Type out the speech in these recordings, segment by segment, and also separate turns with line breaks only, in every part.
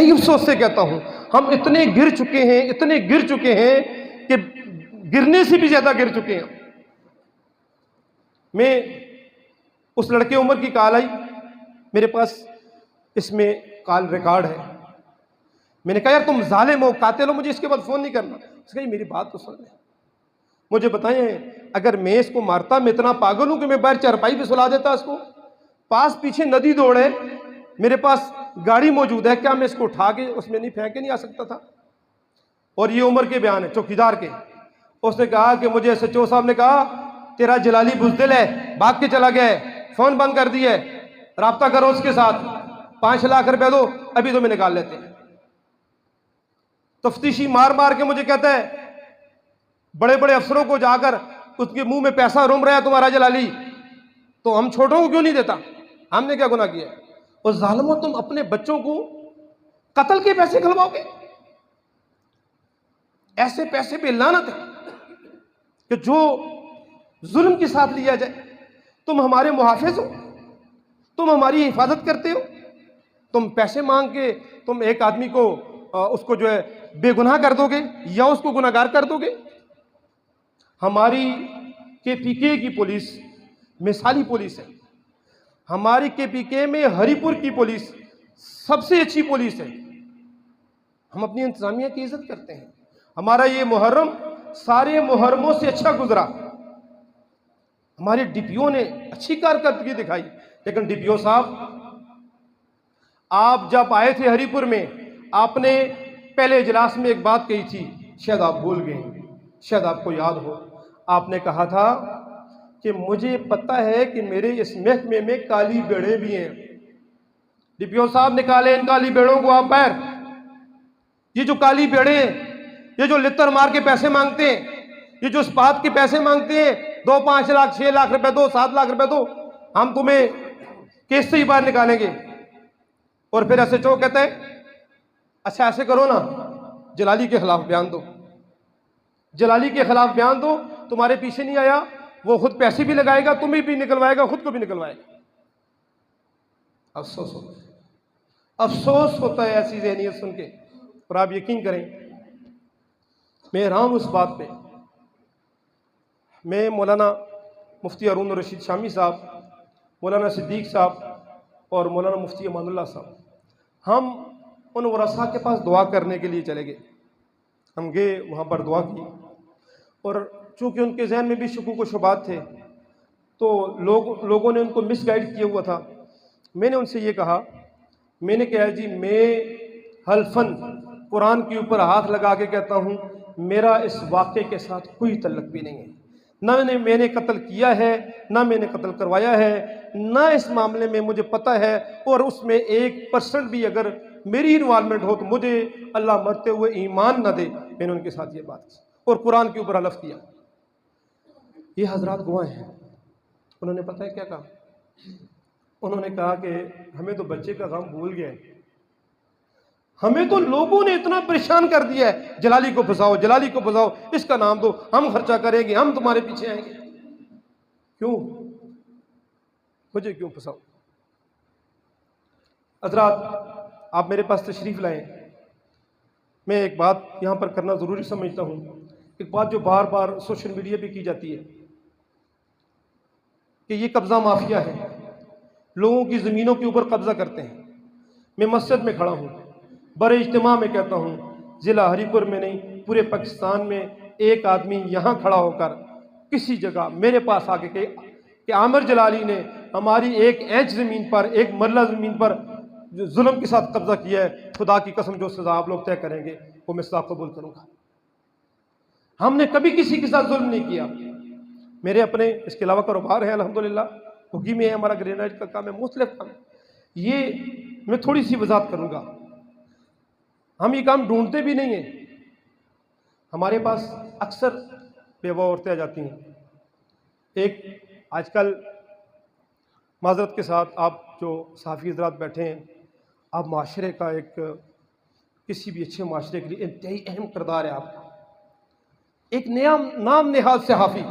गहरी अफसोस से कहता हूँ, हम इतने गिर चुके हैं, इतने गिर चुके हैं कि गिरने से भी ज़्यादा गिर चुके हैं। मैं उस लड़के उमर की कॉल आई, मेरे पास इसमें कॉल रिकॉर्ड है। मैंने कहा यार तुम जालिम हो, कातिल हो, मुझे इसके बाद फ़ोन नहीं करना। उसने कहा मेरी बात तो सुन ले, मुझे बताएं अगर मैं इसको मारता, मैं इतना पागल हूं कि मैं बाहर चारपाई पे सुला देता इसको? पास पीछे नदी दौड़े, मेरे पास गाड़ी मौजूद है, क्या मैं इसको उठा के उसमें नहीं फेंक के नहीं आ सकता था? और ये उमर के बयान है, चौकीदार के। उसने कहा कि मुझे SHO साहब ने कहा तेरा जलाली बुज़दिल है, भाग के चला गया है, फ़ोन बंद कर दिया है, राब्ता करो उसके साथ, 5 लाख रुपए दो, अभी तो मैं निकाल लेते हैं। तफ्तीशी मार मार के मुझे कहता है बड़े बड़े अफसरों को जाकर उसके मुंह में पैसा रोम रहा है तुम्हारा जलाली, तो हम छोटों को क्यों नहीं देता? हमने क्या गुनाह किया? और जालिमो तुम अपने बच्चों को कत्ल के पैसे खिलवाओगे? ऐसे पैसे पे लानत है कि जो जुल्म के साथ लिया जाए। तुम हमारे मुहाफिज हो, तुम हमारी हिफाजत करते हो, तुम पैसे मांग के तुम एक आदमी को उसको जो है बेगुनाह कर दोगे या उसको गुनाहगार कर दोगे? हमारी KPK की पुलिस मिसाली पुलिस है। हमारी KPK में हरिपुर की पुलिस सबसे अच्छी पुलिस है। हम अपनी इंतजामिया की इज्जत करते हैं। हमारा ये मुहर्रम सारे मुहर्रमों से अच्छा गुजरा। हमारे DPO ने अच्छी कारकर्दगी दिखाई। लेकिन DPO साहब, आप जब आए थे हरिपुर में, आपने पहले इजलास में एक बात कही थी, शायद आप भूल गए, शायद आपको याद हो। आपने कहा था कि मुझे पता है कि मेरे इस महकमे में काली बेड़े भी हैं। DPO साहब, निकाले इन काली बेड़ों को आप बाहर। ये जो काली बेड़े हैं, ये जो लित्तर मार के पैसे मांगते हैं, ये जो इस बात के पैसे मांगते हैं, 2 5 लाख 6 लाख रुपए दो, 7 लाख रुपए दो, हम तुम्हें केस से ही बाहर निकालेंगे। और फिर SHO कहते हैं अच्छा ऐसे करो ना, जलाली के खिलाफ बयान दो, जलाली के खिलाफ बयान दो, तुम्हारे पीछे नहीं आया, वो खुद पैसे भी लगाएगा, तुम्हें भी निकलवाएगा, खुद को भी निकलवाएगा। अफसोस होता है, अफसोस होता है ऐसी ज़हनियत सुन के। और आप यकीन करें, मैं हैरान उस बात पे। मैं मौलाना मुफ्ती हारून रशीद शामी साहब, मौलाना सिद्दीक साहब और मौलाना मुफ्ती अमानुल्लाह साहब, हम उन वरसा के पास दुआ करने के लिए चले गए। हम गए, वहाँ पर दुआ की, और चूँकि उनके जहन में भी शुकूक व शुबात थे, तो लोगों ने उनको मिसगाइड किया हुआ था। मैंने उनसे ये कहा, मैंने कहा जी मैं हल्फन कुरान के ऊपर हाथ लगा के कहता हूँ, मेरा इस वाक़े के साथ कोई तल्लुक़ भी नहीं है। ना मैंने कत्ल किया है, ना मैंने कत्ल करवाया है, ना इस मामले में मुझे पता है, और उसमें 1% भी अगर मेरी इन्वॉल्वमेंट हो तो मुझे अल्लाह मरते हुए ईमान न दे। मैंने उनके साथ ये बात की और कुरान के ऊपर हलफ किया। ये हजरात गवाह हैं। उन्होंने पता है क्या कहा? उन्होंने कहा कि हमें तो बच्चे का गम भूल गया, हमें तो लोगों ने इतना परेशान कर दिया है, जलाली को फंसाओ, जलाली को फंसाओ, इसका नाम दो, हम खर्चा करेंगे, हम तुम्हारे पीछे आएंगे। क्यों? मुझे क्यों फंसाओ? हजरात, आप मेरे पास तशरीफ़ लाएं। मैं एक बात यहाँ पर करना ज़रूरी समझता हूँ, एक बात जो बार बार सोशल मीडिया पे की जाती है कि ये कब्ज़ा माफिया है, लोगों की ज़मीनों के ऊपर कब्ज़ा करते हैं। मैं मस्जिद में खड़ा हूँ, बड़े इज्तिमा में कहता हूँ, ज़िला हरिपुर में नहीं पूरे पाकिस्तान में एक आदमी यहाँ खड़ा होकर किसी जगह मेरे पास आके कहे कि आमिर जलाली ने हमारी 1 इंच ज़मीन पर, 1 मरला ज़मीन पर जो जुल्म के साथ कब्जा किया है, खुदा की कसम जो सजा आप लोग तय करेंगे वो मैं सजा कबूल करूँगा। हमने कभी किसी के साथ जुल्म नहीं किया। मेरे अपने इसके अलावा कारोबार है, अल्हम्दुलिल्लाह, हुक्की में है, हमारा ग्रेनाइट का काम है, मुख्तलिफ काम। ये मैं थोड़ी सी वजाहत करूँगा। हम ये काम ढूंढते भी नहीं हैं। हमारे पास अक्सर बेवा औरतें आ जाती हैं। एक आजकल माजरत के साथ, आप जो सहाफ़ी हज़रात बैठे हैं, आप माशरे का एक, किसी भी अच्छे माशरे के लिए इंतहाई अहम किरदार है आपका। एक नया नाम नेहाद सहाफ़ी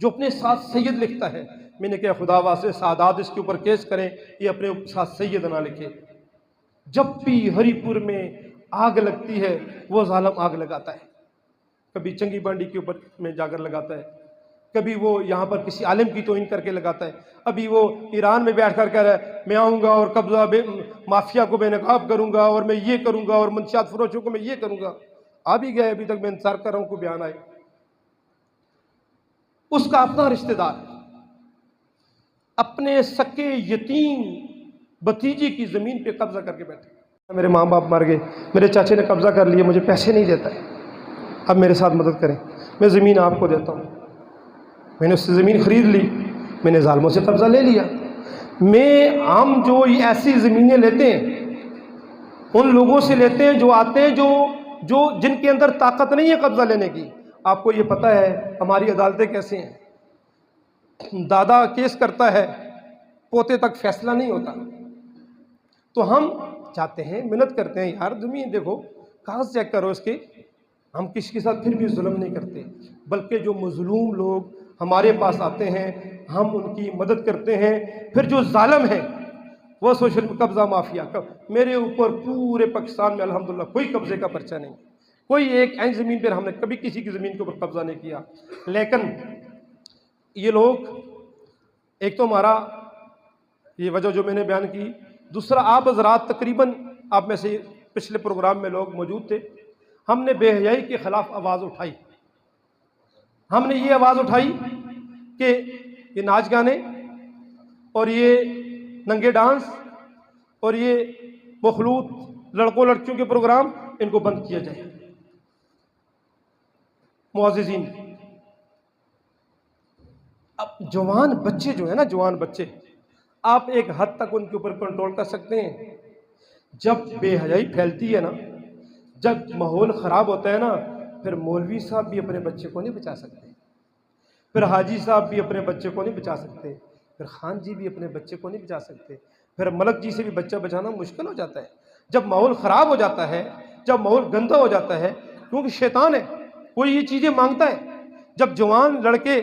जो अपने साथ सैयद लिखता है, मैंने कहा खुदा वास्ते सादात इसके ऊपर केस करें, ये अपने साथ सैयद ना लिखे। जब भी हरिपुर में आग लगती है वो जालिम आग लगाता है। कभी चंगी बांडी के ऊपर में जाकर लगाता है, कभी वो यहाँ पर किसी आलिम की तौहीन करके लगाता है, अभी वो ईरान में बैठ कर कह रहा है मैं आऊँगा और कब्जा माफिया को बेनकाब करूँगा और मैं ये करूँगा और मंशियात फरोशों को मैं ये करूँगा। आ भी गए, अभी तक मैं इंतजार कर रहा हूँ कोई बयान आए। उसका अपना रिश्तेदार अपने सके यतीम भतीजे की ज़मीन पे कब्जा करके बैठे। मेरे माँ बाप मर गए, मेरे चाचे ने कब्जा कर लिया, मुझे पैसे नहीं देता है, अब मेरे साथ मदद करें, मैं ज़मीन आपको देता हूँ। मैंने उससे ज़मीन ख़रीद ली, मैंने ज़ालिमों से कब्ज़ा ले लिया। मैं हम जो ऐसी ज़मीनें लेते हैं उन लोगों से लेते हैं जो आते हैं जो जिनके अंदर ताकत नहीं है कब्ज़ा लेने की। आपको ये पता है हमारी अदालतें कैसे हैं, दादा केस करता है, पोते तक फैसला नहीं होता। तो हम चाहते हैं, मेहनत करते हैं, यार ज़मीन देखो, कागज़ चेक करो इसके। हम किसी के साथ फिर भी जुल्म नहीं करते, बल्कि जो मज़लूम लोग हमारे पास आते हैं हम उनकी मदद करते हैं। फिर जो जालिम है वो सोशल कब्ज़ा माफिया मेरे ऊपर पूरे पाकिस्तान में अल्हम्दुलिल्लाह कोई कब्ज़े का पर्चा नहीं, कोई एक ऐसी ज़मीन पर हमने कभी किसी की ज़मीन के ऊपर कब्ज़ा नहीं किया। लेकिन ये लोग, एक तो हमारा ये वजह जो मैंने बयान की, दूसरा आप हज़रात तकरीबन आप में से पिछले प्रोग्राम में लोग मौजूद थे, हमने बेहयाई के ख़िलाफ़ आवाज़ उठाई। हमने ये आवाज़ उठाई कि ये नाच गाने और ये नंगे डांस और ये मखलूत लड़कों लड़कियों के प्रोग्राम इनको बंद किया जाए। मुअज़्ज़िज़ीन, अब जवान बच्चे जो है ना, जवान बच्चे, आप एक हद तक उनके ऊपर कंट्रोल कर सकते हैं। जब बेहयाई फैलती है ना, जब माहौल ख़राब होता है ना, फिर मौलवी साहब भी अपने बच्चे को नहीं बचा सकते, फिर हाजी साहब भी अपने बच्चे को नहीं बचा सकते, फिर खान जी भी अपने बच्चे को नहीं बचा सकते, फिर मलक जी से भी बच्चा बचाना मुश्किल हो जाता है। जब माहौल ख़राब हो जाता है, जब माहौल गंदा हो जाता है, क्योंकि शैतान है, कोई ये चीज़ें मांगता है। जब जवान लड़के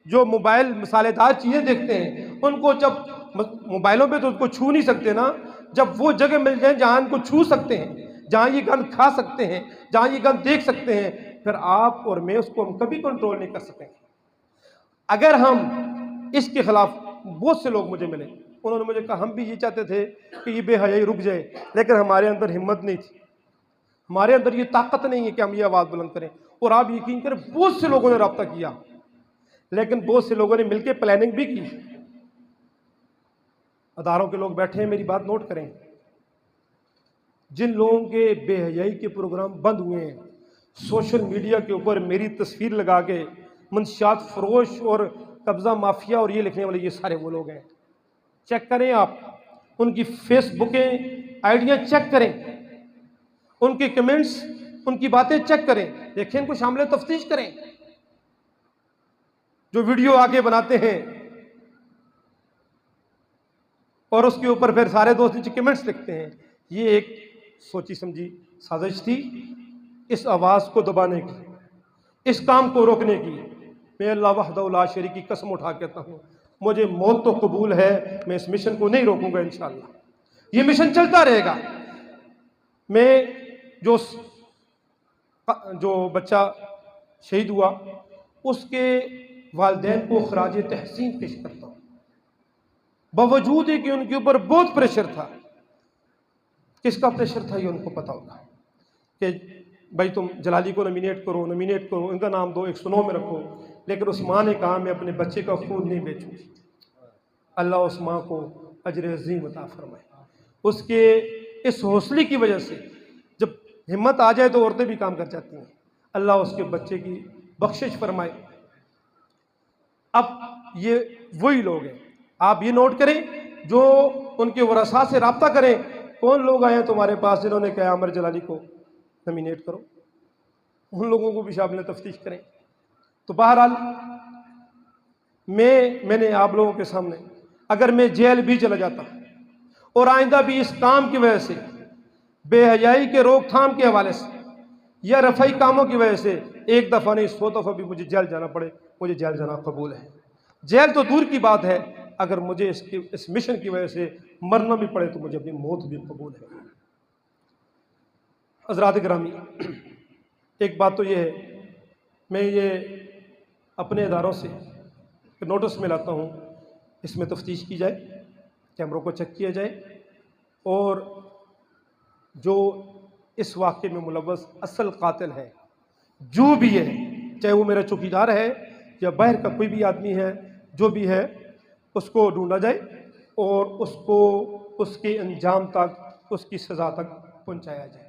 जो मोबाइल मसालेदार चीज़ें देखते हैं, उनको जब मोबाइलों पे तो उनको छू नहीं सकते ना, जब वो जगह मिल जाए जहाँ इनको छू सकते हैं, जहाँ ये गंद खा सकते हैं, जहाँ ये गंद देख सकते हैं, फिर आप और मैं उसको हम कभी कंट्रोल नहीं कर सकेंगे। अगर हम इसके ख़िलाफ़, बहुत से लोग मुझे मिले, उन्होंने मुझे कहा हम भी ये चाहते थे कि ये बेहयाई रुक जाए, लेकिन हमारे अंदर हिम्मत नहीं थी, हमारे अंदर ये ताकत नहीं है कि हम ये आवाज़ बुलंद करें। और आप यकीन करें बहुत से लोगों ने रब्ता किया, लेकिन बहुत से लोगों ने मिलकर प्लानिंग भी की। अदारों के लोग बैठे हैं, मेरी बात नोट करें, जिन लोगों के बेहयाई के प्रोग्राम बंद हुए हैं, सोशल मीडिया के ऊपर मेरी तस्वीर लगा के मंशियात फरोश और कब्ज़ा माफिया और ये लिखने वाले, ये सारे वो लोग हैं। चेक करें आप, उनकी फेसबुकें आइडियाँ चेक करें, उनके कमेंट्स, उनकी बातें चेक करें, देखें, इनको शामिल तफ्तीश करें। जो वीडियो आगे बनाते हैं और उसके ऊपर फिर सारे दोस्त नीचे कमेंट्स लिखते हैं, ये एक सोची समझी साजिश थी इस आवाज़ को दबाने की, इस काम को रोकने की। मैं अल्लाह वहदहू ला शरीक की कसम उठा कहता हूँ, मुझे मौत तो कबूल है, मैं इस मिशन को नहीं रोकूंगा। इंशाअल्लाह ये मिशन चलता रहेगा। मैं जो बच्चा शहीद हुआ उसके वालिदैन को खराज तहसीन पेश करता हूँ, बावजूद है कि उनके ऊपर बहुत प्रेशर था। किसका प्रेशर था ये उनको पता होगा कि भाई तुम जलाली को नॉमिनेट करो, इनका नाम दो, 109 में रखो, लेकिन उस माँ ने कहा मैं अपने बच्चे का खून नहीं बेचूंगी। अल्लाह उस माँ को अजर अज़ीम अता फरमाए। उसके इस हौसले की वजह से जब हिम्मत आ जाए तो औरतें भी काम कर जाती हैं। अल्लाह उसके बच्चे की बख्शिश फरमाए। अब ये वही लोग हैं, आप ये नोट करें, जो उनके वरसा से रब्ता करें, कौन लोग आए हैं तुम्हारे पास जिन्होंने कहा आमिर जलाली को नॉमिनेट करो, उन लोगों को भी शामिल तफ्तीश करें। तो बहरहाल मैंने आप लोगों के सामने, अगर मैं जेल भी चला जाता और आइंदा भी इस काम की वजह से, बेहयाई के रोकथाम के हवाले से या रफ़ाई कामों की वजह से एक दफ़ा नहीं 100 दफ़ा भी मुझे जेल जाना पड़े, मुझे जेल जाना कबूल है। जेल तो दूर की बात है, अगर मुझे इस मिशन की वजह से मरना भी पड़े तो मुझे अपनी मौत भी कबूल है। हज़रात गिरामी, एक बात तो ये है, मैं ये अपने इदारों से नोटिस में लाता हूँ, इसमें तफ्तीश की जाए, कैमरों को चेक किया जाए और जो इस वाक़े में मुलव्वस असल कातिल है, जो भी है, चाहे वो मेरा चौकीदार है या बाहर का कोई भी आदमी है, जो भी है, उसको ढूंढा जाए और उसको उसके अंजाम तक, उसकी सज़ा तक पहुँचाया जाए।